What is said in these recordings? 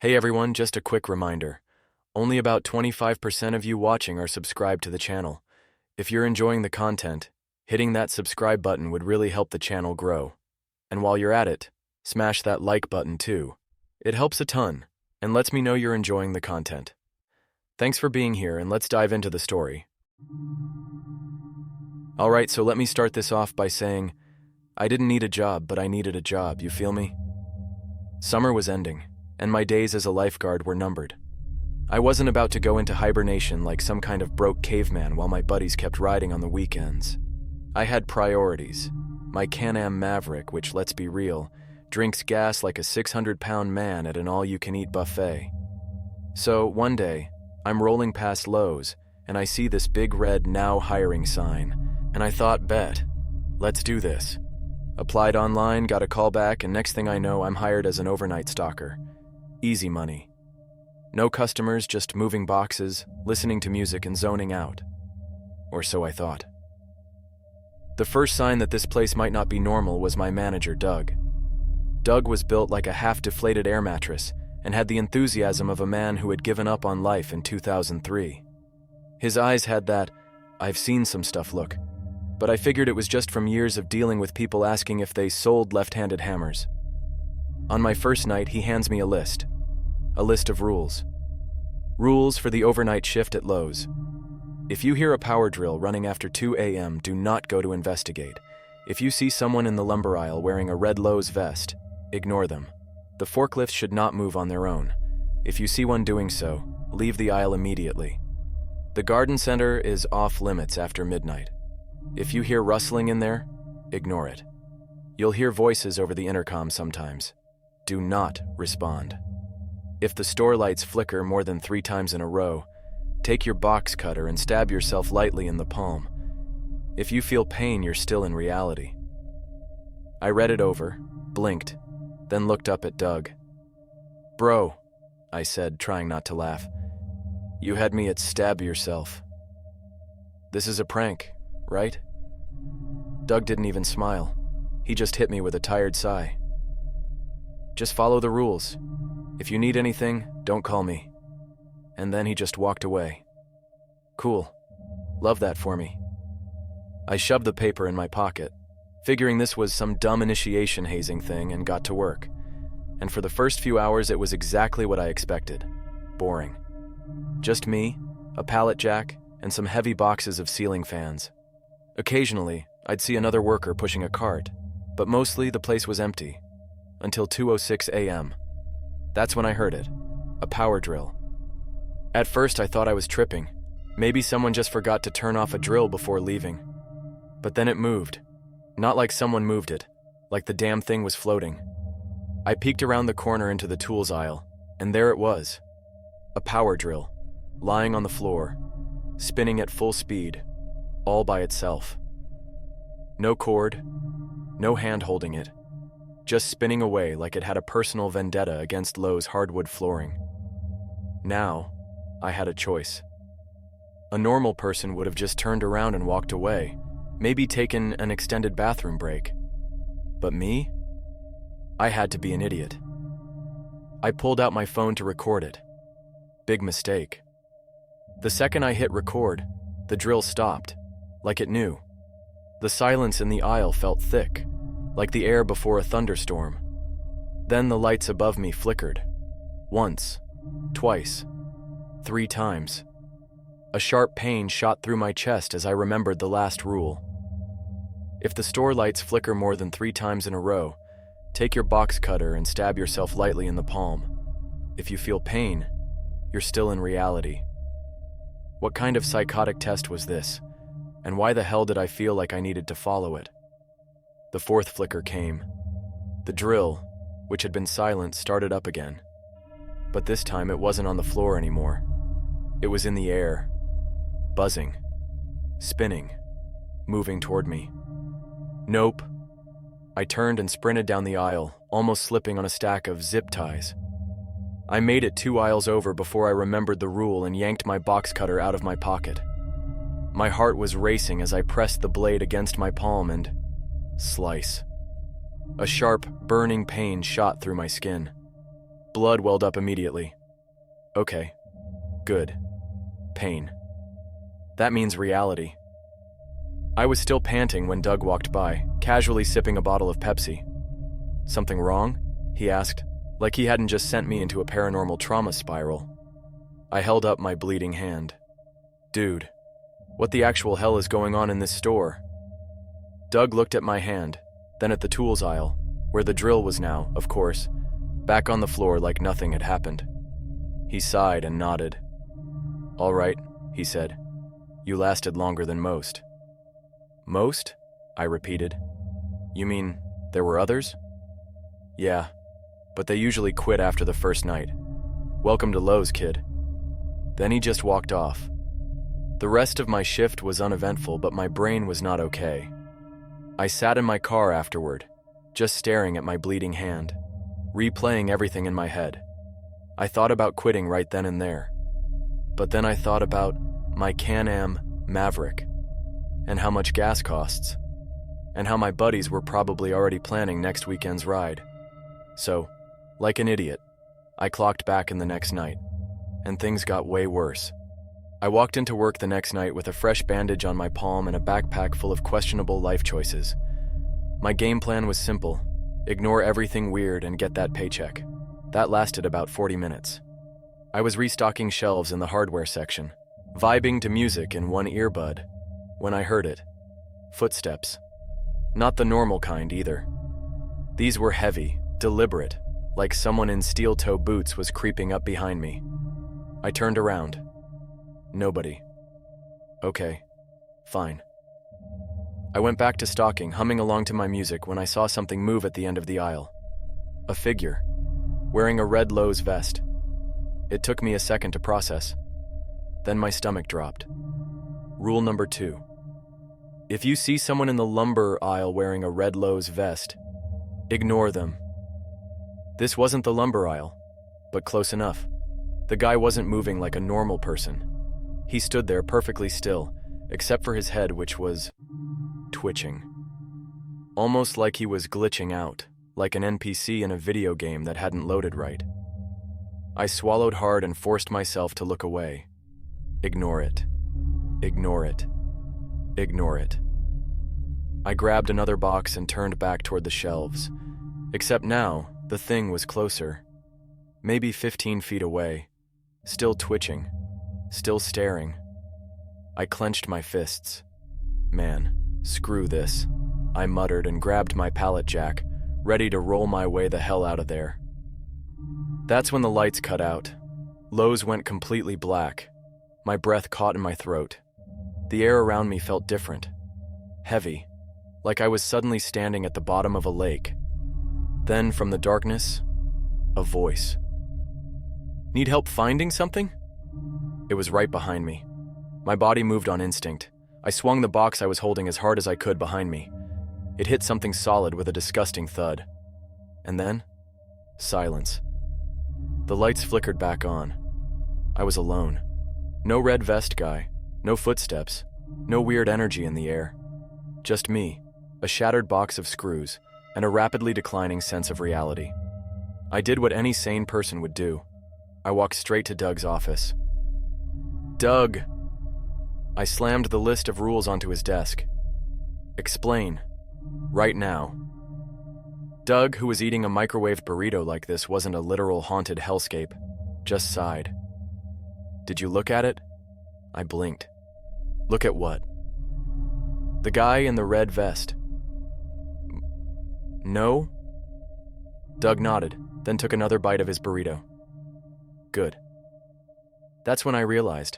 Hey everyone, just a quick reminder. Only about 25% of you watching are subscribed to the channel. If you're enjoying the content, hitting that subscribe button would really help the channel grow. And while you're at it, smash that like button too. It helps a ton, and lets me know you're enjoying the content. Thanks for being here, and let's dive into the story. Alright, so let me start this off by saying, I didn't need a job, but I needed a job, you feel me? Summer was ending, and my days as a lifeguard were numbered. I wasn't about to go into hibernation like some kind of broke caveman while my buddies kept riding on the weekends. I had priorities. My Can-Am Maverick, which, let's be real, drinks gas like a 600-pound man at an all-you-can-eat buffet. So, one day, I'm rolling past Lowe's, and I see this big red "Now Hiring" sign, and I thought, bet, let's do this. Applied online, got a call back, and next thing I know, I'm hired as an overnight stalker. Easy money. No customers, just moving boxes, listening to music, and zoning out. Or so I thought. The first sign that this place might not be normal was my manager, Doug. Doug was built like a half-deflated air mattress and had the enthusiasm of a man who had given up on life in 2003. His eyes had that, I've seen some stuff look, but I figured it was just from years of dealing with people asking if they sold left-handed hammers. On my first night, he hands me a list of rules. Rules for the overnight shift at Lowe's. If you hear a power drill running after 2 a.m., do not go to investigate. If you see someone in the lumber aisle wearing a red Lowe's vest, ignore them. The forklifts should not move on their own. If you see one doing so, leave the aisle immediately. The garden center is off limits after midnight. If you hear rustling in there, ignore it. You'll hear voices over the intercom sometimes. Do not respond. If the store lights flicker more than 3 times in a row, take your box cutter and stab yourself lightly in the palm. If you feel pain, you're still in reality. I read it over, blinked, then looked up at Doug. Bro, I said, trying not to laugh. You had me at stab yourself. This is a prank, right? Doug didn't even smile. He just hit me with a tired sigh. Just follow the rules. If you need anything, don't call me. And then he just walked away. Cool. Love that for me. I shoved the paper in my pocket, figuring this was some dumb initiation hazing thing, and got to work. And for the first few hours, it was exactly what I expected. Boring. Just me, a pallet jack, and some heavy boxes of ceiling fans. Occasionally, I'd see another worker pushing a cart, but mostly the place was empty. Until 2:06 a.m. That's when I heard it. A power drill. At first, I thought I was tripping. Maybe someone just forgot to turn off a drill before leaving. But then it moved. Not like someone moved it, like the damn thing was floating. I peeked around the corner into the tools aisle, and there it was. A power drill, lying on the floor, spinning at full speed, all by itself. No cord, no hand holding it, just spinning away like it had a personal vendetta against Lowe's hardwood flooring. Now, I had a choice. A normal person would have just turned around and walked away, maybe taken an extended bathroom break. But me? I had to be an idiot. I pulled out my phone to record it. Big mistake. The second I hit record, the drill stopped, like it knew. The silence in the aisle felt thick, like the air before a thunderstorm. Then the lights above me flickered. Once, twice, 3 times. A sharp pain shot through my chest as I remembered the last rule. If the store lights flicker more than 3 times in a row, take your box cutter and stab yourself lightly in the palm. If you feel pain, you're still in reality. What kind of psychotic test was this? And why the hell did I feel like I needed to follow it? The 4th flicker came. The drill, which had been silent, started up again. But this time it wasn't on the floor anymore. It was in the air, buzzing, spinning, moving toward me. Nope. I turned and sprinted down the aisle, almost slipping on a stack of zip ties. I made it 2 aisles over before I remembered the rule and yanked my box cutter out of my pocket. My heart was racing as I pressed the blade against my palm and slice. A sharp, burning pain shot through my skin. Blood welled up immediately. Okay. Good. Pain. That means reality. I was still panting when Doug walked by, casually sipping a bottle of Pepsi. Something wrong? He asked, like he hadn't just sent me into a paranormal trauma spiral. I held up my bleeding hand. Dude, what the actual hell is going on in this store? Doug looked at my hand, then at the tools aisle, where the drill was now, of course, back on the floor like nothing had happened. He sighed and nodded. All right, he said. You lasted longer than most. Most? I repeated. You mean there were others? Yeah, but they usually quit after the first night. Welcome to Lowe's, kid. Then he just walked off. The rest of my shift was uneventful, but my brain was not okay. I sat in my car afterward, just staring at my bleeding hand, replaying everything in my head. I thought about quitting right then and there. But then I thought about my Can-Am Maverick, and how much gas costs, and how my buddies were probably already planning next weekend's ride. So, like an idiot, I clocked back in the next night, and things got way worse. I walked into work the next night with a fresh bandage on my palm and a backpack full of questionable life choices. My game plan was simple: ignore everything weird and get that paycheck. That lasted about 40 minutes. I was restocking shelves in the hardware section, vibing to music in one earbud, when I heard it. Footsteps. Not the normal kind either. These were heavy, deliberate, like someone in steel-toe boots was creeping up behind me. I turned around. Nobody. Okay, fine. I went back to stocking, humming along to my music when I saw something move at the end of the aisle. A figure, wearing a red Lowe's vest. It took me a second to process. Then my stomach dropped. Rule number 2. If you see someone in the lumber aisle wearing a red Lowe's vest, ignore them. This wasn't the lumber aisle, but close enough. The guy wasn't moving like a normal person. He stood there perfectly still, except for his head, which was twitching. Almost like he was glitching out, like an NPC in a video game that hadn't loaded right. I swallowed hard and forced myself to look away. Ignore it. Ignore it. Ignore it. I grabbed another box and turned back toward the shelves. Except now, the thing was closer. Maybe 15 feet away. Still twitching. Still staring. I clenched my fists. Man, screw this, I muttered and grabbed my pallet jack, ready to roll my way the hell out of there. That's when the lights cut out. Lowe's went completely black. My breath caught in my throat. The air around me felt different. Heavy, like I was suddenly standing at the bottom of a lake. Then, from the darkness, a voice. Need help finding something? It was right behind me. My body moved on instinct. I swung the box I was holding as hard as I could behind me. It hit something solid with a disgusting thud. And then, silence. The lights flickered back on. I was alone. No red vest guy, no footsteps, no weird energy in the air. Just me, a shattered box of screws, and a rapidly declining sense of reality. I did what any sane person would do. I walked straight to Doug's office. Doug! I slammed the list of rules onto his desk. Explain. Right now. Doug, who was eating a microwaved burrito like this, wasn't a literal haunted hellscape, just sighed. Did you look at it? I blinked. Look at what? The guy in the red vest. No? Doug nodded, then took another bite of his burrito. Good. That's when I realized.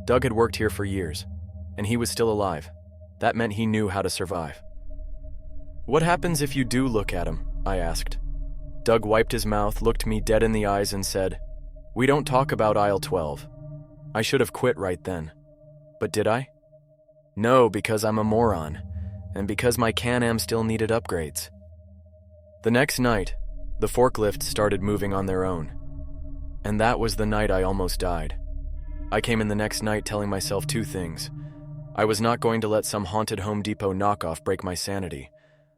Doug had worked here for years, and he was still alive. That meant he knew how to survive. What happens if you do look at him? I asked. Doug wiped his mouth, looked me dead in the eyes, and said, We don't talk about aisle 12. I should have quit right then. But did I? No, because I'm a moron, and because my Can-Am still needed upgrades. The next night, the forklifts started moving on their own. And that was the night I almost died. I came in the next night telling myself 2 things. I was not going to let some haunted Home Depot knockoff break my sanity.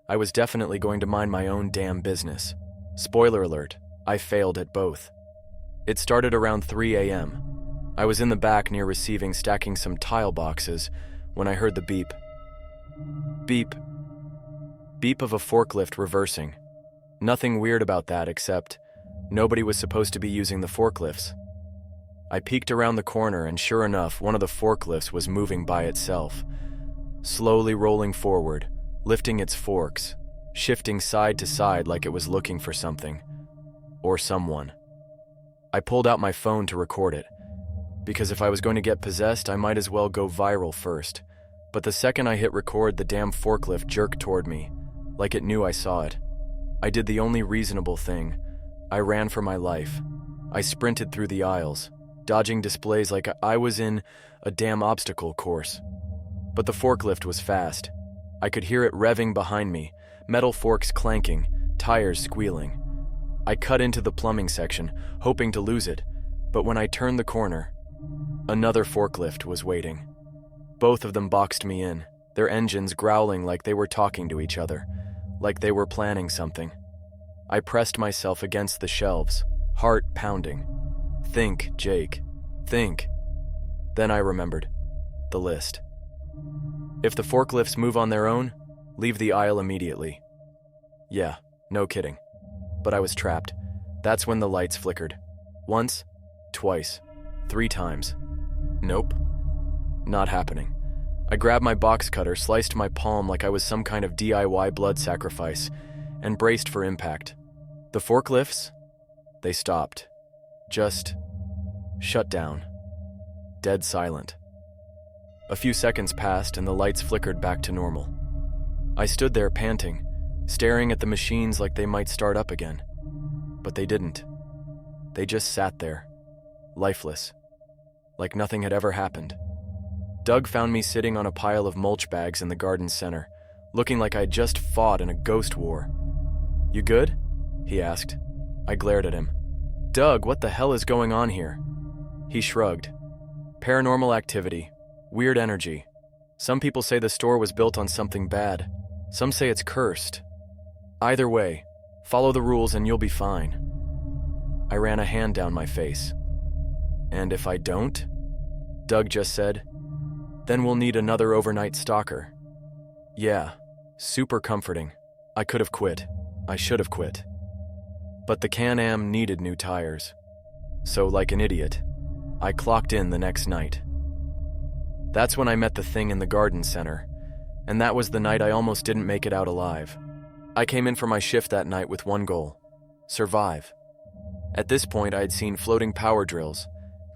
I was definitely going to mind my own damn business. Spoiler alert, I failed at both. It started around 3 a.m. I was in the back near receiving, stacking some tile boxes, when I heard the beep. Beep. Beep of a forklift reversing. Nothing weird about that except nobody was supposed to be using the forklifts. I peeked around the corner and sure enough, one of the forklifts was moving by itself, slowly rolling forward, lifting its forks, shifting side to side like it was looking for something or someone. I pulled out my phone to record it, because if I was going to get possessed, I might as well go viral first. But the second I hit record, the damn forklift jerked toward me, like it knew I saw it. I did the only reasonable thing. I ran for my life. I sprinted through the aisles, dodging displays like I was in a damn obstacle course. But the forklift was fast. I could hear it revving behind me, metal forks clanking, tires squealing. I cut into the plumbing section, hoping to lose it, but when I turned the corner, another forklift was waiting. Both of them boxed me in, their engines growling like they were talking to each other, like they were planning something. I pressed myself against the shelves, heart pounding. Think, Jake. Think. Then I remembered. The list. If the forklifts move on their own, leave the aisle immediately. Yeah, no kidding. But I was trapped. That's when the lights flickered. Once, twice, 3 times. Nope. Not happening. I grabbed my box cutter, sliced my palm like I was some kind of DIY blood sacrifice, and braced for impact. The forklifts? They stopped. Just shut down. Dead silent. A few seconds passed and the lights flickered back to normal. I stood there panting, staring at the machines like they might start up again. But they didn't. They just sat there, lifeless, like nothing had ever happened. Doug found me sitting on a pile of mulch bags in the garden center, looking like I'd just fought in a ghost war. "You good?" he asked. I glared at him. "Doug, what the hell is going on here?" He shrugged. "Paranormal activity. Weird energy. Some people say the store was built on something bad. Some say it's cursed. Either way, follow the rules and you'll be fine." I ran a hand down my face. "And if I don't?" Doug just said. "Then we'll need another overnight stalker." Yeah, super comforting. I could have quit. I should have quit. But the Can-Am needed new tires. So, like an idiot, I clocked in the next night. That's when I met the thing in the garden center, and that was the night I almost didn't make it out alive. I came in for my shift that night with one goal: survive. At this point, I had seen floating power drills,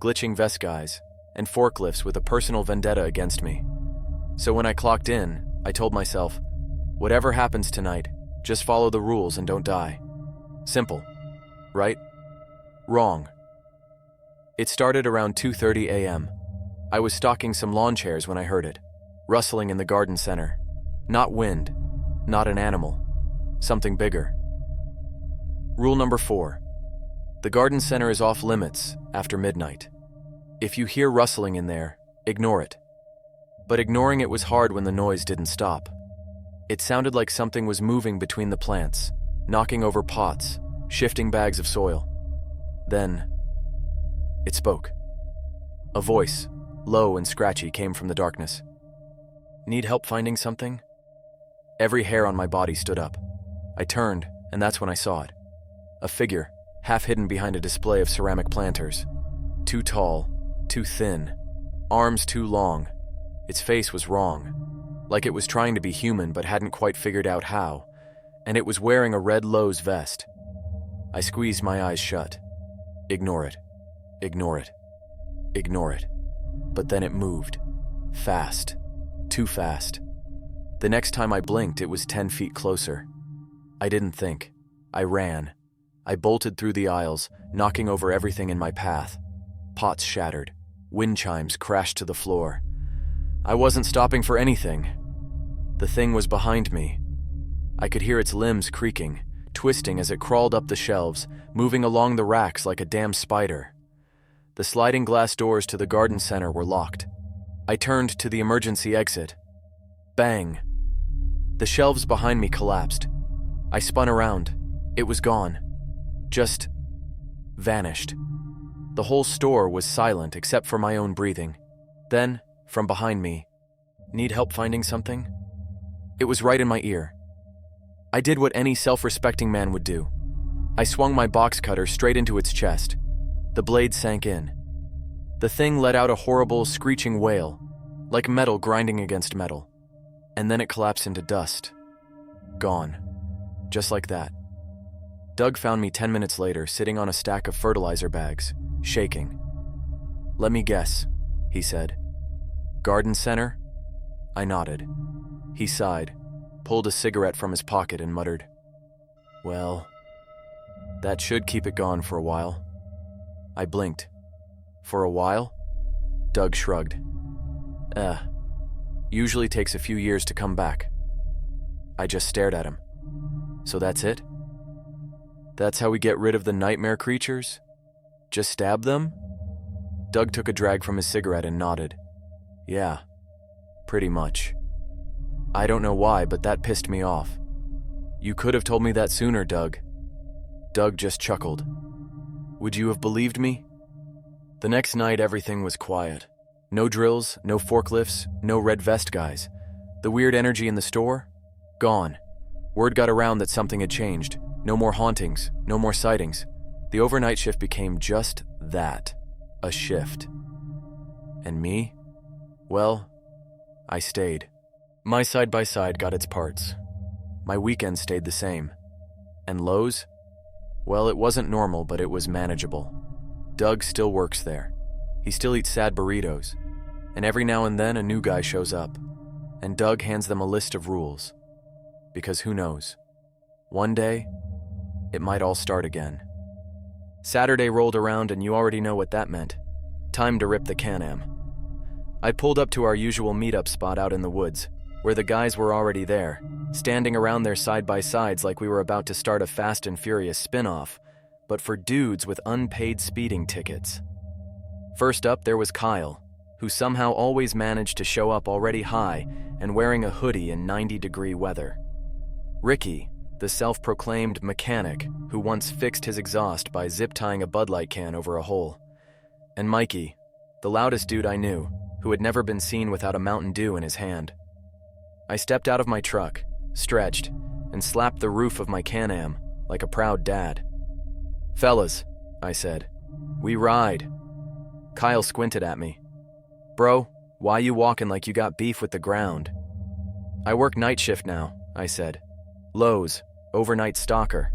glitching vest guys, and forklifts with a personal vendetta against me. So when I clocked in, I told myself, whatever happens tonight, just follow the rules and don't die. Simple. Right? Wrong. It started around 2:30 a.m. I was stocking some lawn chairs when I heard it, rustling in the garden center. Not wind, not an animal, something bigger. Rule number 4. The garden center is off limits after midnight. If you hear rustling in there, ignore it. But ignoring it was hard when the noise didn't stop. It sounded like something was moving between the plants, knocking over pots, shifting bags of soil. Then, it spoke. A voice, low and scratchy, came from the darkness. "Need help finding something?" Every hair on my body stood up. I turned, and that's when I saw it. A figure, half hidden behind a display of ceramic planters. Too tall, too thin, arms too long. Its face was wrong, like it was trying to be human but hadn't quite figured out how, and it was wearing a red Lowe's vest. I squeezed my eyes shut. Ignore it. Ignore it. Ignore it. But then it moved. Fast. Too fast. The next time I blinked, it was 10 feet closer. I didn't think. I ran. I bolted through the aisles, knocking over everything in my path. Pots shattered. Wind chimes crashed to the floor. I wasn't stopping for anything. The thing was behind me. I could hear its limbs creaking, twisting as it crawled up the shelves, moving along the racks like a damn spider. The sliding glass doors to the garden center were locked. I turned to the emergency exit. Bang! The shelves behind me collapsed. I spun around. It was gone. Just vanished. The whole store was silent except for my own breathing. Then, from behind me, "Need help finding something?" It was right in my ear. I did what any self-respecting man would do. I swung my box cutter straight into its chest. The blade sank in. The thing let out a horrible, screeching wail, like metal grinding against metal. And then it collapsed into dust. Gone. Just like that. Doug found me 10 minutes later, sitting on a stack of fertilizer bags, shaking. "Let me guess," he said. "Garden center?" I nodded. He sighed, pulled a cigarette from his pocket and muttered, "Well, that should keep it gone for a while." I blinked. "For a while?" Doug shrugged. Usually takes a few years to come back." I just stared at him. "So that's it? That's how we get rid of the nightmare creatures? Just stab them?" Doug took a drag from his cigarette and nodded. "Yeah, pretty much." I don't know why, but that pissed me off. "You could have told me that sooner, Doug." Doug just chuckled. "Would you have believed me?" The next night, everything was quiet. No drills, no forklifts, no red vest guys. The weird energy in the store? Gone. Word got around that something had changed. No more hauntings, no more sightings. The overnight shift became just that, a shift. And me? Well, I stayed. My side-by-side got its parts. My weekend stayed the same. And Lowe's? Well, it wasn't normal, but it was manageable. Doug still works there. He still eats sad burritos. And every now and then a new guy shows up. And Doug hands them a list of rules. Because who knows? One day, it might all start again. Saturday rolled around and you already know what that meant. Time to rip the Can-Am. I pulled up to our usual meetup spot out in the woods, where the guys were already there, standing around their side-by-sides like we were about to start a Fast and Furious spin-off, but for dudes with unpaid speeding tickets. First up, there was Kyle, who somehow always managed to show up already high and wearing a hoodie in 90-degree weather. Ricky, the self-proclaimed mechanic who once fixed his exhaust by zip-tying a Bud Light can over a hole. And Mikey, the loudest dude I knew, who had never been seen without a Mountain Dew in his hand. I stepped out of my truck, stretched, and slapped the roof of my Can-Am like a proud dad. "Fellas," I said, "we ride." Kyle squinted at me. "Bro, why you walking like you got beef with the ground?" "I work night shift now," I said. "Lowe's, overnight stalker."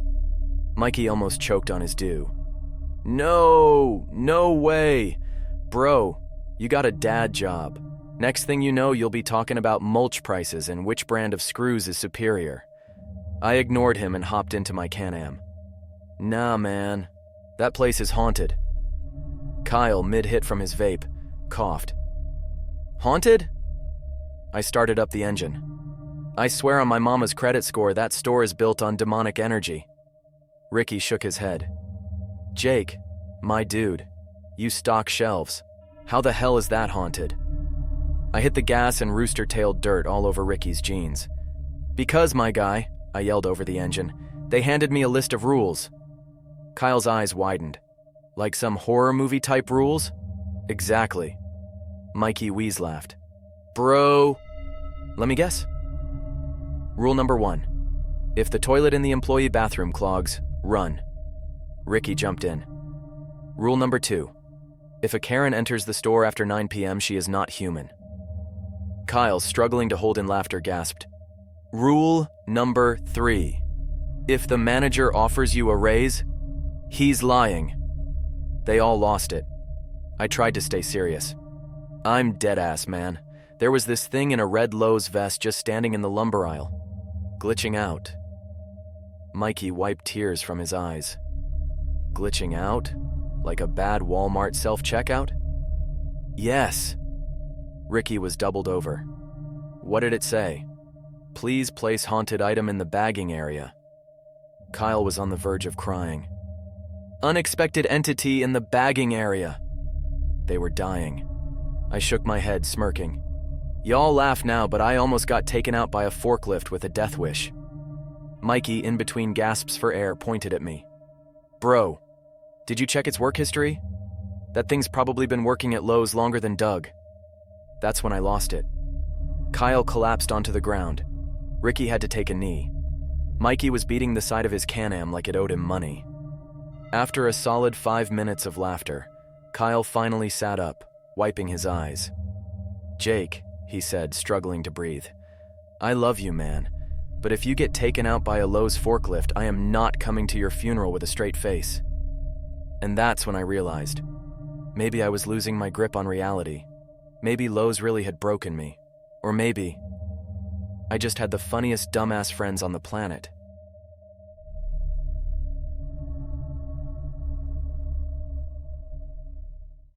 Mikey almost choked on his dew. No way. Bro, you got a dad job. Next thing you know, you'll be talking about mulch prices and which brand of screws is superior." I ignored him and hopped into my Can-Am. "Nah, man. That place is haunted." Kyle, mid-hit from his vape, coughed. "Haunted?" I started up the engine. "I swear on my mama's credit score, that store is built on demonic energy." Ricky shook his head. "Jake, my dude, you stock shelves. How the hell is that haunted?" I hit the gas and rooster-tailed dirt all over Ricky's jeans. "Because, my guy," I yelled over the engine, "they handed me a list of rules." Kyle's eyes widened. "Like some horror movie type rules?" "Exactly." Mikey wheeze laughed. "Bro." "Let me guess." Rule number 1. If the toilet in the employee bathroom clogs, run. Ricky jumped in. Rule number 2. If a Karen enters the store after 9 p.m., she is not human. Kyle, struggling to hold in laughter, gasped. Rule number 3. If the manager offers you a raise, he's lying. They all lost it. I tried to stay serious. I'm deadass, man. There was this thing in a red Lowe's vest just standing in the lumber aisle, glitching out. Mikey wiped tears from his eyes. Glitching out? Like a bad Walmart self-checkout? Yes. Ricky was doubled over. What did it say? Please place haunted item in the bagging area. Kyle was on the verge of crying. Unexpected entity in the bagging area. They were dying. I shook my head, smirking. Y'all laugh now, but I almost got taken out by a forklift with a death wish. Mikey, in between gasps for air, pointed at me. Bro, Did you check its work history? That thing's probably been working at Lowe's longer than Doug. That's when I lost it. Kyle collapsed onto the ground. Ricky had to take a knee. Mikey was beating the side of his Can-Am like it owed him money. After a solid 5 minutes of laughter, Kyle finally sat up, wiping his eyes. "Jake," he said, struggling to breathe, "I love you, man, but if you get taken out by a Lowe's forklift, I am not coming to your funeral with a straight face." And that's when I realized, maybe I was losing my grip on reality. Maybe Lowe's really had broken me. Or maybe I just had the funniest dumbass friends on the planet.